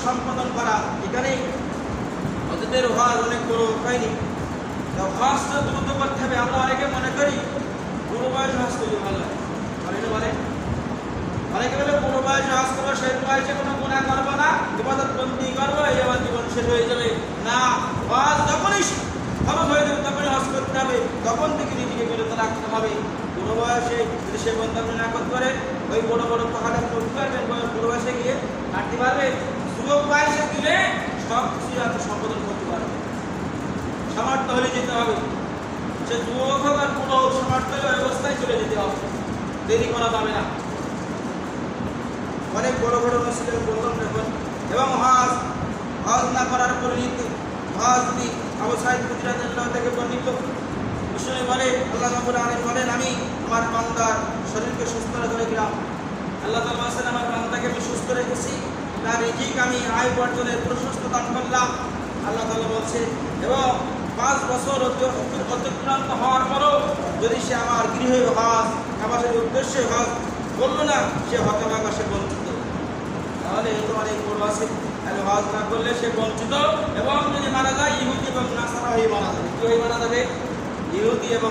সম্পাদন করা। এখানে অতীতের হজ অনেক বড় হয়নি, হজটা দ্রুত করতে হবে। আমরা অনেকে মনে করি বুড়ো বয়সে হজ করলে ভালো হয়, অনেকে বলে বুড়ো বয়সে হজ করবো, সেই বয়সে কোনো গুনাহ করবো না, ইবাদত বন্দি করবো, এই আমার জীবন শেষ হয়ে যাবে। না, হজ যখনই খরচ হয়ে যাবে তখনই হজ করতে হবে, তখন থেকে নিজেকে বিরত রাখতে হবে। বুড়ো বয়সে যদি সে বন্ধ না করতে পারে, ওই বড় বড় পাহাড়ে উঠতে পারবেন, বুড়ো বয়সে গিয়ে হাঁটতে পারবে। যুবক বয়সে গেলে সব কিছু আপনি সম্পাদন করতে পারবেন, সামর্থ্য হলে যেতে হবে। সে যুবক হোক আর বুড়ো হোক, সামর্থ্য অবস্থায় চলে যেতে হবে, দেরি করা যাবে না। অনেক বড় বড় মসজিদের প্রথম দেখুন। এবং হজ না করার পরিণতি, হজ যদি আবু সাঈদ খুদরি রাদিয়াল্লাহু থেকে বর্ণিত, বিষ্ণু বলে, আল্লাহ রাব্বুল আলামিন বলেন, আমি আমার বান্দার শরীরকে সুস্থ রেখেছিলাম। আল্লাহ তাআলা বলেন, আমার বান্দাকে আমি সুস্থ রেখেছি, তার রিজিক আমি আয় উপার্জনের প্রশস্ত দান করলাম। আল্লাহ তাআলা বলছে, এবং 5 বছর অতিক্রান্ত হওয়ার পরও যদি সে আমার গৃহে হজ কাবাসের উদ্দেশ্যে হজ করলো না, সে হতভাগা, সে বঞ্চিত। তাহলে এই তো অনেক বড় আছে, তাহলে হজ না করলে সে বঞ্চিত। এবং যদি মারা যায়, ইহুদি এবং নাসারা হয়ে মারা যাবে। কি হয়ে মারা যাবে? ইহুদি এবং